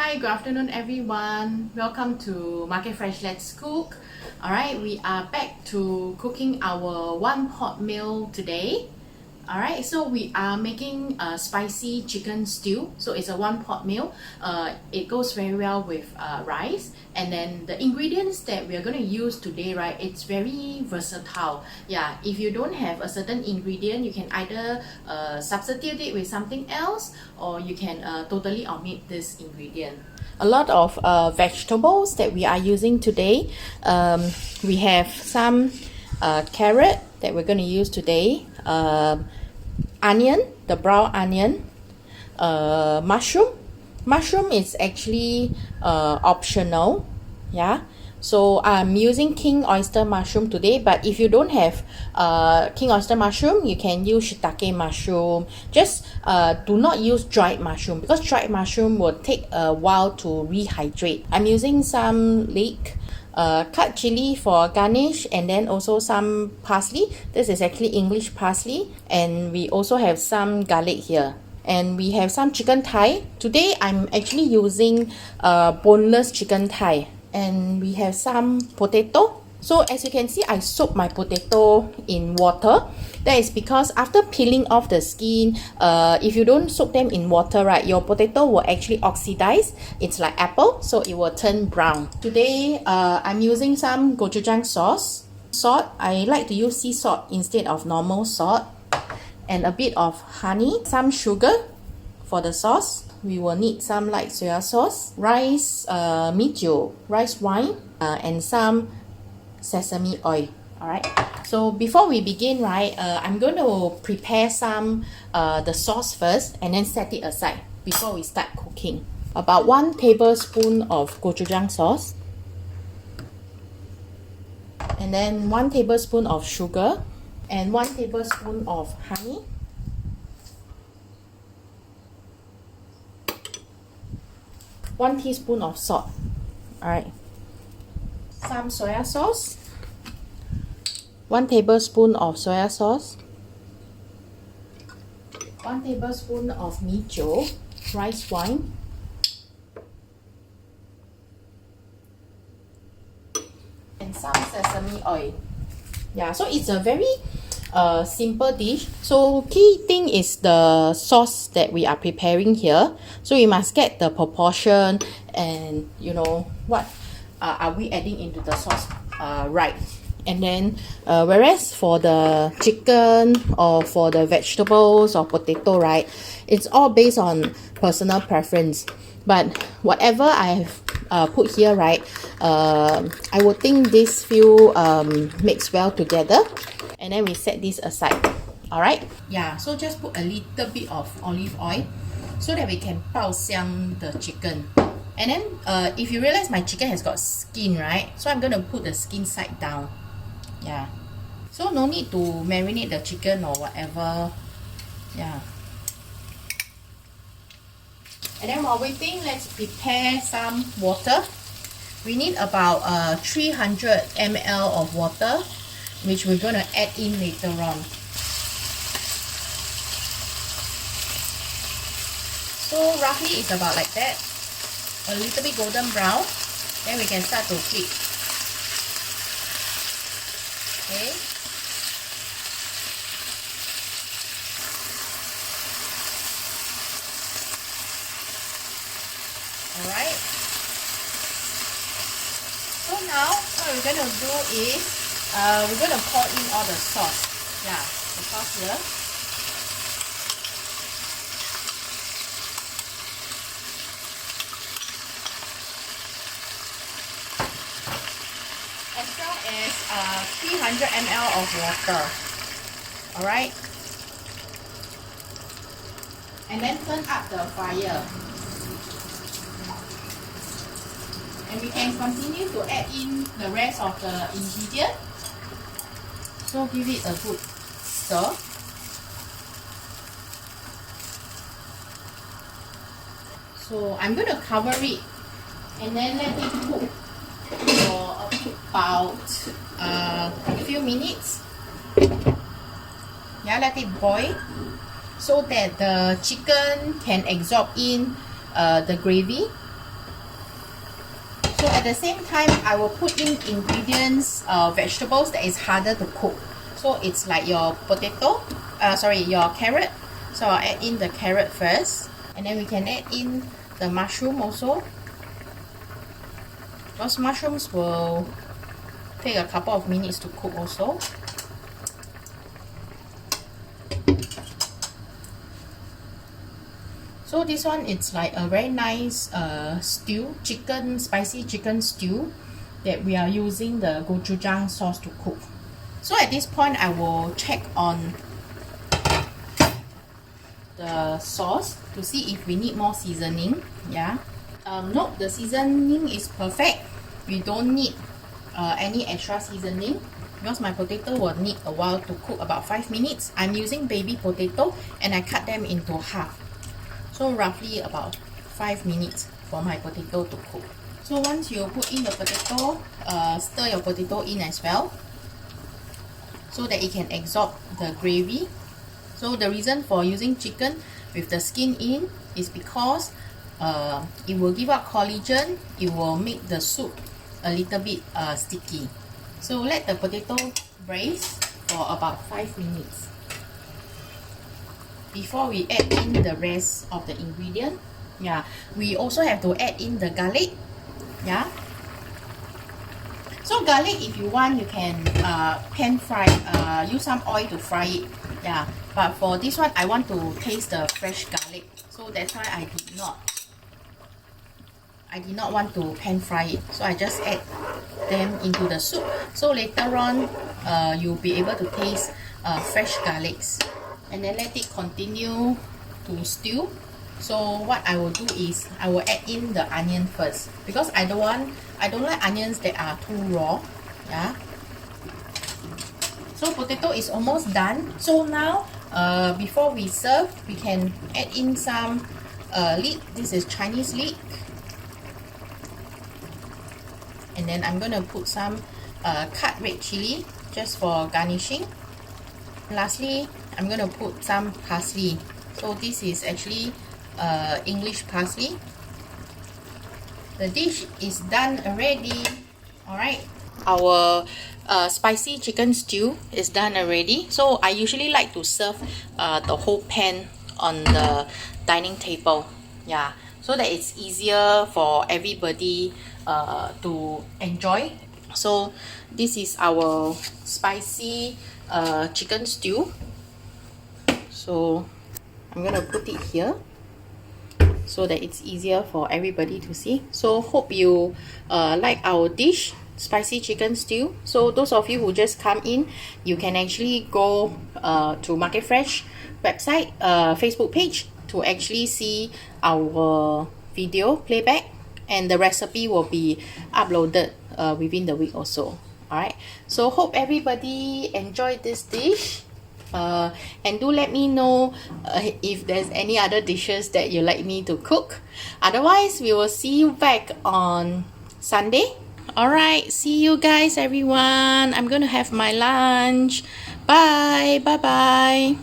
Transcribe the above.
Hi, good afternoon everyone. Welcome to Market Fresh Let's Cook. Alright, we are back to cooking our one pot meal today. Alright, so we are making a spicy chicken stew. So it's a one pot meal. It goes very well with rice. And then the ingredients that we are going to use today, right, it's very versatile. Yeah, if you don't have a certain ingredient, you can either substitute it with something else, or you can totally omit this ingredient. A lot of vegetables that we are using today. We have some carrot that we're going to use today. Onion, the brown onion, mushroom is actually optional, yeah, so I'm using king oyster mushroom today, but if you don't have king oyster mushroom, you can use shiitake mushroom. Just do not use dried mushroom, because dried mushroom will take a while to rehydrate. I'm using some leek, cut chili for garnish, and then also some parsley. This is actually English parsley, and we also have some garlic here, and we have some chicken thigh. Today I'm actually using boneless chicken thigh, and we have some potato. So as you can see, I soak my potato in water. That is because after peeling off the skin, if you don't soak them in water, right, your potato will actually oxidize. It's like apple, so it will turn brown. Today, I'm using some gochujang sauce. Salt, I like to use sea salt instead of normal salt. And a bit of honey, some sugar for the sauce. We will need some light soya sauce, rice, rice wine, and some sesame oil. Alright, so before we begin, right, I'm going to prepare some the sauce first, and then set it aside before we start cooking. About 1 tablespoon of gochujang sauce, and then 1 tablespoon of sugar, and 1 tablespoon of honey, one teaspoon of salt. Alright, some soya sauce, 1 tablespoon of soya sauce, 1 tablespoon of Mitz rice wine, and some sesame oil. Yeah, so it's a very simple dish. So key thing is the sauce that we are preparing here. So you must get the proportion, and you know what are we adding into the sauce right. And then whereas for the chicken or for the vegetables or potato, right, it's all based on personal preference. But whatever I have put here, right, I would think these few mix well together, and then we set this aside. Alright, yeah, so just put a little bit of olive oil so that we can 爆香 the chicken. And then if you realize my chicken has got skin, right, so I'm going to put the skin side down. Yeah, so no need to marinate the chicken or whatever. Yeah. And then while waiting, let's prepare some water. We need about 300 ml of water, which we're going to add in later on. So roughly it's about like that, a little bit golden brown. Then we can start to flip. Okay. Alright. So now what we're going to do is we're going to pour in all the sauce. Yeah, the sauce here. As well as 300 ml of water. Alright. And then turn up the fire. And we can continue to add in the rest of the ingredient. So give it a good stir. So I'm going to cover it and then let it cook for about a few minutes. Yeah, let it boil so that the chicken can absorb in the gravy So at the same time, I will put in ingredients, vegetables that is harder to cook. So it's like your potato, your carrot. So I'll add in the carrot first, and then we can add in the mushroom also. Those mushrooms will take a couple of minutes to cook also. So this one, it's like a very nice stew, spicy chicken stew that we are using the gochujang sauce to cook. So at this point, I will check on the sauce to see if we need more seasoning. Yeah. Nope, the seasoning is perfect. We don't need any extra seasoning because my potato will need a while to cook, about 5 minutes. I'm using baby potato and I cut them into half. So roughly about 5 minutes for my potato to cook. So once you put in the potato, stir your potato in as well so that it can absorb the gravy. So the reason for using chicken with the skin in is because it will give out collagen. It will make the soup a little bit sticky. So let the potato braise for about 5 minutes before we add in the rest of the ingredient. Yeah, we also have to add in the garlic. Yeah, so garlic, if you want, you can pan fry, use some oil to fry it. Yeah, but for this one, I want to taste the fresh garlic, so that's why I did not want to pan fry it. So I just add them into the soup. So later on, you'll be able to taste fresh garlics. And then let it continue to stew. So what I will do is I will add in the onion first because I don't like onions that are too raw. Yeah. So potato is almost done. So now before we serve, we can add in some leek. This is Chinese leek. And then I'm gonna put some cut red chili just for garnishing. Lastly, I'm going to put some parsley. So this is actually English parsley. The dish is done already. Alright, our spicy chicken stew is done already. So I usually like to serve the whole pan on the dining table. Yeah, so that it's easier for everybody to enjoy. So this is our spicy chicken stew. So I'm gonna put it here so that it's easier for everybody to see. So hope you like our dish, spicy chicken stew. So those of you who just come in, you can actually go to Market Fresh website, Facebook page to actually see our video playback, and the recipe will be uploaded within the week or so. Alright, so hope everybody enjoyed this dish. And do let me know if there's any other dishes that you like me to cook. Otherwise, we will see you back on Sunday. Alright, see you guys everyone. I'm gonna have my lunch. Bye bye.